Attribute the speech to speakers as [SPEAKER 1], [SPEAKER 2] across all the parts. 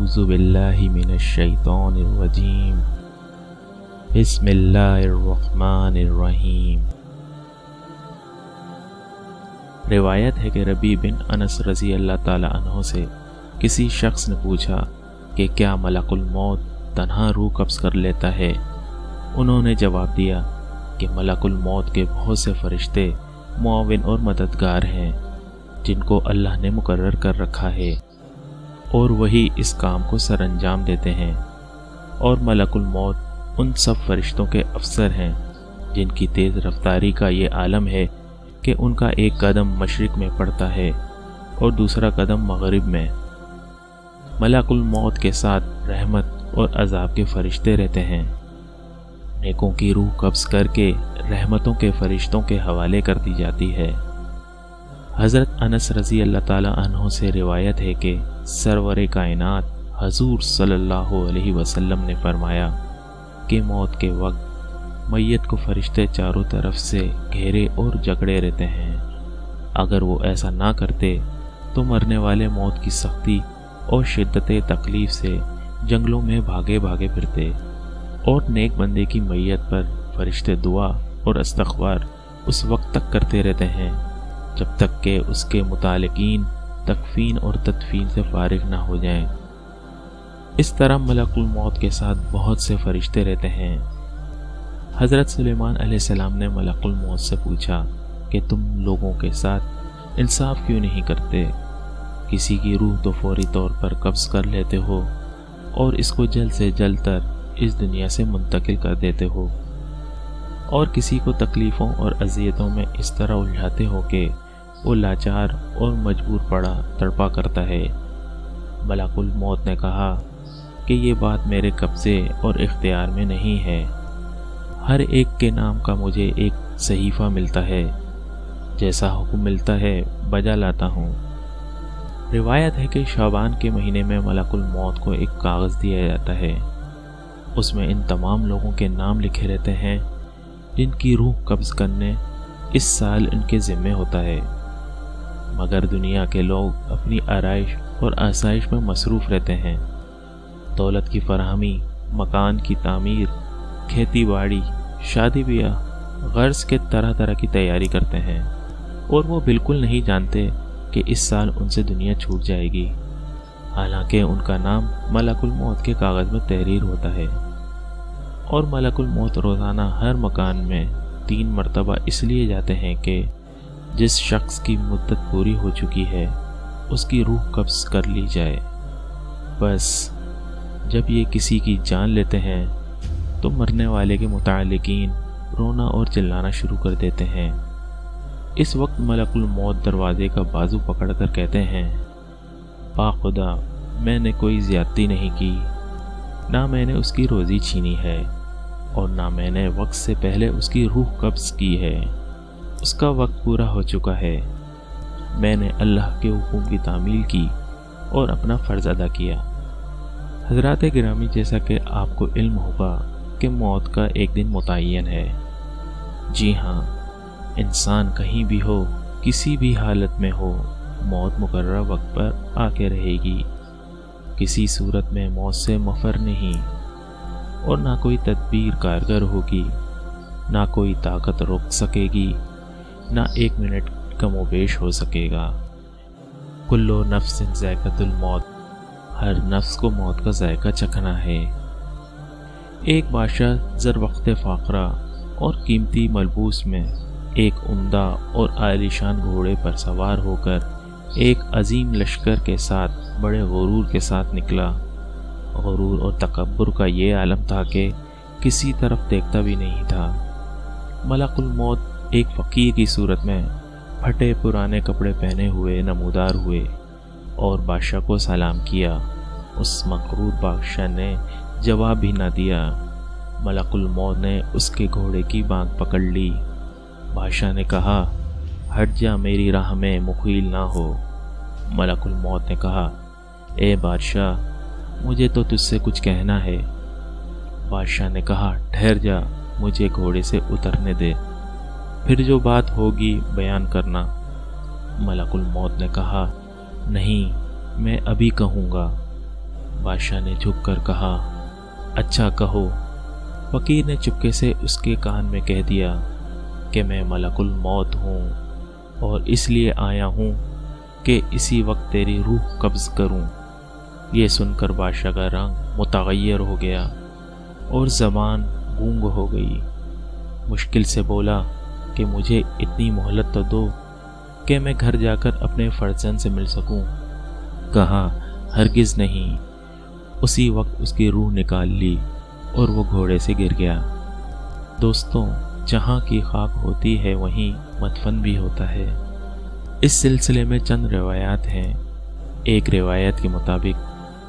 [SPEAKER 1] अऊज़ु बिल्लाहि मिनश शैतानिर रजीम। बिस्मिल्लाहिर रहमानिर रहीम। रिवायत है कि रबी बिन अनस रज़ी अल्लाह ताला अन्हो से किसी शख्स ने पूछा कि क्या मलकुल मौत तन्हा रूह कब्ज़ कर लेता है। उन्होंने जवाब दिया कि मलकुल मौत के बहुत से फरिश्ते मुआविन और मददगार हैं जिनको अल्लाह ने मुकर्रर कर रखा है और वही इस काम को सरअंजाम देते हैं। और मलकुल मौत उन सब फरिश्तों के अफसर हैं जिनकी तेज़ रफ्तारी का ये आलम है कि उनका एक कदम मशरिक में पड़ता है और दूसरा कदम मगरिब में। मलकुल मौत के साथ रहमत और अजाब के फरिश्ते रहते हैं। नेकों की रूह कब्ज़ करके रहमतों के फरिश्तों के हवाले कर दी जाती है। हज़रत अनस रज़ी अल्लाह ताला अन्हो से रिवायत है कि सरवरे कायनात हजूर सल्लल्लाहु अलैहि वसल्लम ने फरमाया कि मौत के वक्त मैयत को फरिश्ते चारों तरफ से घेरे और जकड़े रहते हैं। अगर वो ऐसा ना करते तो मरने वाले मौत की सख्ती और शिद्दत तकलीफ़ से जंगलों में भागे भागे फिरते और नेक बंदे की मैयत पर फरिश्ते दुआ और इस्तग़फ़ार उस वक्त तक करते रहते हैं जब तक कि उसके मुतालिकीन तकफीन और तदफीन से फारिग ना हो जाएं। इस तरह मलकुल मौत के साथ बहुत से फरिश्ते रहते हैं। हज़रत सुलेमान अलैहिस्सलाम ने मलकुल मौत से पूछा कि तुम लोगों के साथ इंसाफ क्यों नहीं करते। किसी की रूह तो फौरी तौर पर कब्ज़ कर लेते हो और इसको जल्द से जल्द तर इस दुनिया से मुंतकिल कर देते हो, और किसी को तकलीफ़ों और अज़ियतों में इस तरह उलझाते हो कि वो लाचार और मजबूर पड़ा तड़पा करता है। मलकुल मौत ने कहा कि ये बात मेरे कब्ज़े और इख्तियार में नहीं है। हर एक के नाम का मुझे एक सहीफ़ा मिलता है, जैसा हुक्म मिलता है बजा लाता हूँ। रिवायत है कि शाबान के महीने में मलकुल मौत को एक कागज़ दिया जाता है। उसमें इन तमाम लोगों के नाम लिखे रहते हैं जिनकी रूह कब्ज़ करने इस साल इनके ज़िम्मे होता है, मगर दुनिया के लोग अपनी आराइश और आसाइश में मसरूफ़ रहते हैं। दौलत की फराहमी, मकान की तामीर, खेती बाड़ी, शादी ब्याह, गर्ज के तरह तरह की तैयारी करते हैं और वो बिल्कुल नहीं जानते कि इस साल उनसे दुनिया छूट जाएगी, हालांकि उनका नाम मलकुल मौत के कागज़ में तहरीर होता है। और मलकुल मौत रोज़ाना हर मकान में 3 मरतबा इसलिए जाते हैं कि जिस शख्स की मुद्दत पूरी हो चुकी है उसकी रूह कब्ज़ कर ली जाए। बस जब ये किसी की जान लेते हैं तो मरने वाले के मुतालिकीन रोना और चिल्लाना शुरू कर देते हैं। इस वक्त मलकुल मौत दरवाजे का बाजू पकड़कर कहते हैं, खुदा मैंने कोई ज़्यादती नहीं की, ना मैंने उसकी रोज़ी छीनी है और ना मैंने वक्त से पहले उसकी रूह कब्ज़ की है। उसका वक्त पूरा हो चुका है। मैंने अल्लाह के हुक्म की तामील की और अपना फ़र्ज़ अदा किया। हज़रात गिरामी, जैसा कि आपको इल्म होगा कि मौत का एक दिन मुतय्यन है। जी हाँ, इंसान कहीं भी हो, किसी भी हालत में हो, मौत मुकर्रर वक्त पर आके रहेगी। किसी सूरत में मौत से मफर नहीं और ना कोई तदबीर कारगर होगी, ना कोई ताकत रोक सकेगी, ना 1 मिनट कमोबेश हो सकेगा। कुल्लो नफ्सिन ज़ायक़तुल मौत, हर नफ्स को मौत का जायका चखना है। एक बादशाह ज़र वक्त फ़ाक़रा और कीमती मलबूस में एक उम्दा और आलीशान घोड़े पर सवार होकर एक अजीम लश्कर के साथ बड़े गुरूर के साथ निकला। गुरूर और तकब्बुर का ये आलम था कि किसी तरफ देखता भी नहीं था। मलकुल मौत एक फ़कीर की सूरत में फटे पुराने कपड़े पहने हुए नमूदार हुए और बादशाह को सलाम किया। उस मकरूर बादशाह ने जवाब भी ना दिया। मलकुल मौत ने उसके घोड़े की बाँग पकड़ ली। बादशाह ने कहा, हट जा, मेरी राह में मुखील ना हो। मलकुल मौत ने कहा, ए बादशाह, मुझे तो तुझसे कुछ कहना है। बादशाह ने कहा, ठहर जा, मुझे घोड़े से उतरने दे, फिर जो बात होगी बयान करना। मलकुल मौत ने कहा, नहीं, मैं अभी कहूँगा। बादशाह ने झुक कर कहा, अच्छा कहो। फकीर ने चुपके से उसके कान में कह दिया कि मैं मलकुल मौत हूँ और इसलिए आया हूँ कि इसी वक्त तेरी रूह कब्ज़ करूँ। ये सुनकर बादशाह का रंग मुतगय्यर हो गया और ज़बान गूंग हो गई। मुश्किल से बोला कि मुझे इतनी मोहलत तो दो कि मैं घर जाकर अपने फर्जंद से मिल सकूं। कहा, हरगिज़ नहीं। उसी वक्त उसकी रूह निकाल ली और वो घोड़े से गिर गया। दोस्तों, जहाँ की खाक होती है वहीं मदफन भी होता है। इस सिलसिले में चंद रिवायात हैं। एक रिवायत के मुताबिक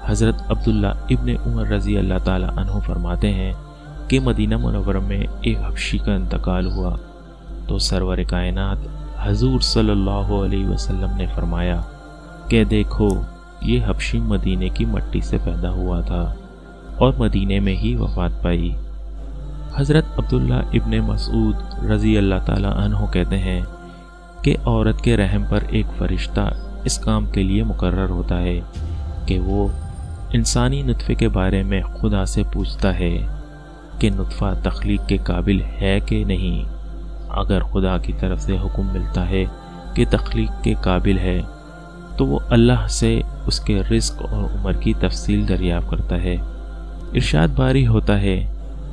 [SPEAKER 1] हज़रत अब्दुल्ला इब्न उमर रज़ी अल्लाह ताला अन्हु फरमाते हैं कि मदीना मुनव्वरा में एक हबशी का इंतकाल हुआ तो सरवर कायनात हजूर सल्लल्लाहु अलैहि वसल्लम ने फरमाया कि देखो, ये हबशी मदीने की मिट्टी से पैदा हुआ था और मदीने में ही वफात पाई। हज़रत अब्दुल्ला इब्न मसूद रज़ी अल्लाह ताला अन्हु कहते हैं कि औरत के रहम पर एक फ़रिश्ता इस काम के लिए मुकर्रर होता है कि वो इंसानी नुत्फ़े के बारे में खुदा से पूछता है कि नुत्फ़ा तख्लीक के काबिल है कि नहीं। अगर खुदा की तरफ से हुक्म मिलता है कि तख्लीक के काबिल है तो वो अल्लाह से उसके रिज़्क़ और उम्र की तफसील दरियाफ़्त करता है। इरशाद बारी होता है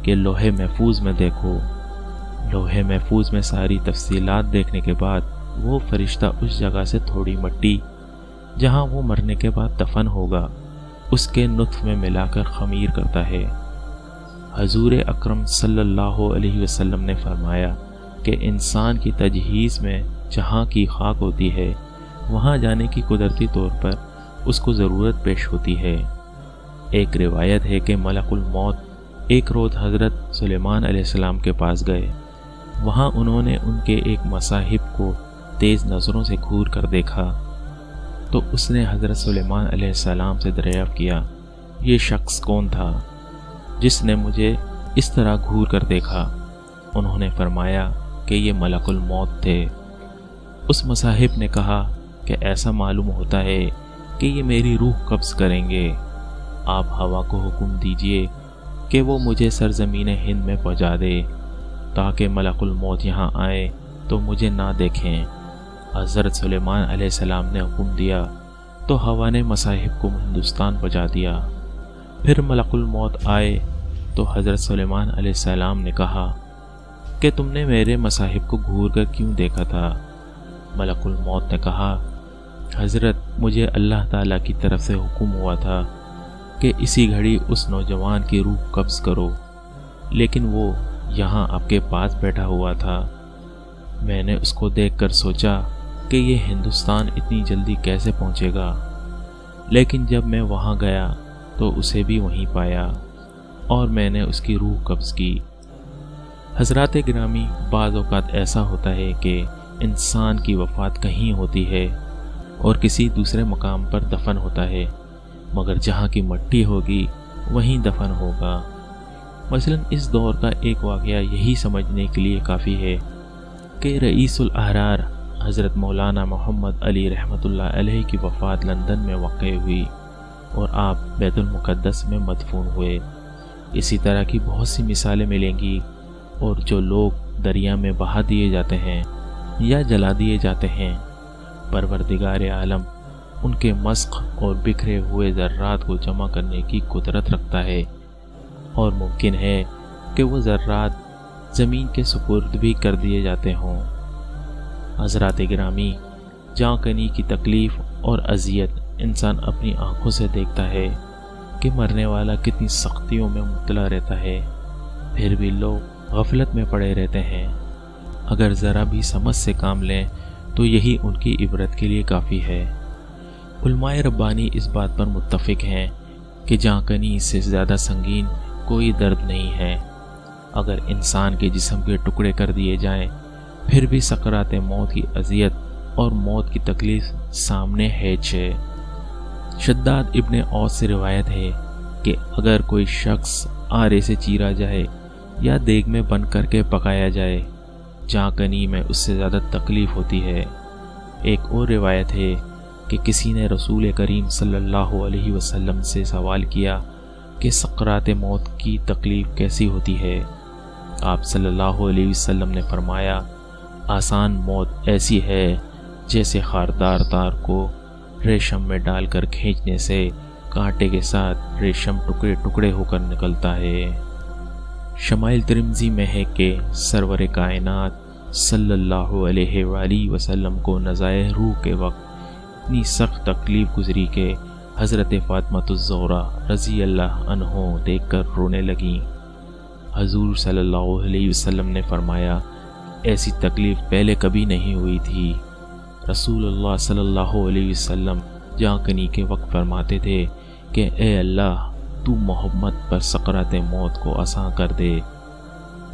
[SPEAKER 1] कि लोहे महफूज में देखो। लोहे महफूज में सारी तफसीलात देखने के बाद वो फरिश्ता उस जगह से थोड़ी मिट्टी जहाँ वो मरने के बाद दफन होगा उसके नुत्फ़ में मिलाकर खमीर करता है। हजूर अकरम सल्लल्लाहु अलैहि वसल्लम ने फरमाया कि इंसान की तजहीज़ में जहाँ की खाक होती है वहाँ जाने की कुदरती तौर पर उसको ज़रूरत पेश होती है। एक रिवायत है कि मलकुल मौत एक रोज़ हज़रत सुलेमान अलैहिस्सलाम के पास गए। वहाँ उन्होंने उनके एक मसाहिब को तेज़ नज़रों से घूर कर देखा तो उसने हज़रत सुलेमान अलैहिस्सलाम से दरियाफ़्त किया, ये शख्स कौन था जिसने मुझे इस तरह घूर कर देखा। उन्होंने फरमाया कि ये मलकुल मौत थे। उस मसाहिब ने कहा कि ऐसा मालूम होता है कि ये मेरी रूह कब्ज़ करेंगे। आप हवा को हुक्म दीजिए कि वो मुझे सरज़मीन हिंद में पहुंचा दे ताकि मलकुल मौत यहाँ आए तो मुझे ना देखें। हज़रत सुलेमान अलैहिस्सलाम ने हुक्म दिया तो हवा ने मसाहिब को हिंदुस्तान पहुंचा दिया। फिर मलकुल मौत आए तो हज़रत सुलेमान अलैहिस्सलाम ने कहा कि तुमने मेरे मसाहिब को घूर कर क्यों देखा था। मलकुल मौत ने कहा, हज़रत, मुझे अल्लाह ताला की तरफ से हुक्म हुआ था कि इसी घड़ी उस नौजवान की रूह कब्ज़ करो, लेकिन वो यहाँ आपके पास बैठा हुआ था। मैंने उसको देखकर सोचा कि ये हिंदुस्तान इतनी जल्दी कैसे पहुँचेगा, लेकिन जब मैं वहाँ गया तो उसे भी वहीं पाया और मैंने उसकी रूह कब्ज़ की। हज़रात गिरामी, बाज़ औक़ात ऐसा होता है कि इंसान की वफ़ात कहीं होती है और किसी दूसरे मकाम पर दफन होता है, मगर जहाँ की मिट्टी होगी वहीं दफन होगा। मसलन इस दौर का एक वाक़या यही समझने के लिए काफ़ी है कि रईसुल अहरार हज़रत मौलाना मोहम्मद अली रहमतुल्लाह अलैह की वफ़ात लंदन में वाक़ हुई और आप बैतुल मुक़द्दस में मदफून हुए। इसी तरह की बहुत सी मिसालें मिलेंगी। और जो लोग दरिया में बहा दिए जाते हैं या जला दिए जाते हैं, परवरदिगार आलम उनके मस्ख और बिखरे हुए ज़र्रात को जमा करने की कुदरत रखता है और मुमकिन है कि वो ज़र्रात ज़मीन के सुपुर्द भी कर दिए जाते हों। हज़रात गिरामी, जांकनी की तकलीफ़ और अज़ियत इंसान अपनी आँखों से देखता है कि मरने वाला कितनी सख्तियों में मुब्तला रहता है, फिर भी लोग गफलत में पड़े रहते हैं। अगर ज़रा भी समझ से काम लें तो यही उनकी इबरत के लिए काफ़ी है। उलमाए रब्बानी इस बात पर मुत्तफ़िक हैं कि जांकनी से ज़्यादा संगीन कोई दर्द नहीं है। अगर इंसान के जिस्म के टुकड़े कर दिए जाएं, फिर भी सकरात मौत की अज़ियत और मौत की तकलीफ़ सामने है। शद्दाद इब्न औस से रिवायत है कि अगर कोई शख्स आरे से चीरा जाए या देग में बन करके पकाया जाए, जांकनी में उससे ज़्यादा तकलीफ़ होती है। एक और रिवायत है کہ کسی نے رسول کریم صلی اللہ علیہ وسلم سے سوال کیا کہ سکرات موت کی تکلیف کیسی ہوتی ہے۔ آپ صلی اللہ علیہ وسلم نے فرمایا، آسان موت ایسی ہے جیسے خاردار تار کو ریشم میں ڈال کر کھینچنے سے کانٹے کے ساتھ ریشم ٹکڑے ٹکڑے ہو کر نکلتا ہے۔ شمائل ترمذی میں ہے کہ سرور کائنات صلی اللہ علیہ وآلہ وسلم کو نزائے روح کے وقت اتنی سخت تکلیف گزری کہ حضرت فاطمہ الزہرا رضی اللہ عنہ دیکھ کر رونے لگیں۔ حضور صلی اللہ علیہ وسلم نے فرمایا، ایسی تکلیف پہلے کبھی نہیں ہوئی تھی۔ رسول اللہ صلی اللہ علیہ وسلم جانکنی کے وقت فرماتے تھے کہ اے اللہ، تو محمد پر سکرات موت کو آسان کر دے۔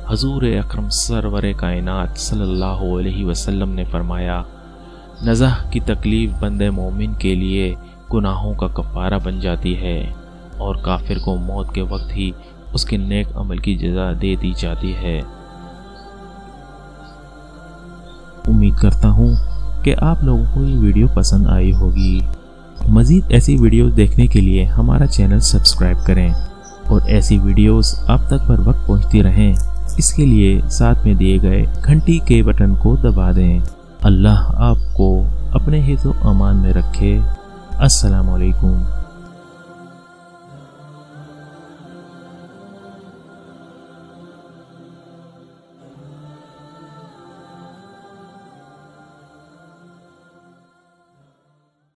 [SPEAKER 1] حضور اکرم سرور کائنات صلی اللہ علیہ وسلم نے فرمایا، نزع کی تکلیف بندے مومن کے لیے گناہوں کا کفارہ بن جاتی ہے اور کافر کو موت کے وقت ہی اس کے نیک عمل کی جزا دے دی جاتی ہے۔ امید کرتا ہوں کہ آپ لوگوں کو یہ ویڈیو پسند آئی ہوگی۔ مزید ایسی ویڈیوز دیکھنے کے لیے ہمارا چینل سبسکرائب کریں اور ایسی ویڈیوز آپ تک پر وقت پہنچتی رہیں، اس کے لیے ساتھ میں دیے گئے گھنٹی کے بٹن کو دبا دیں۔ اللہ آپ کو اپنے حفظ و امان میں رکھے۔ السلام علیکم۔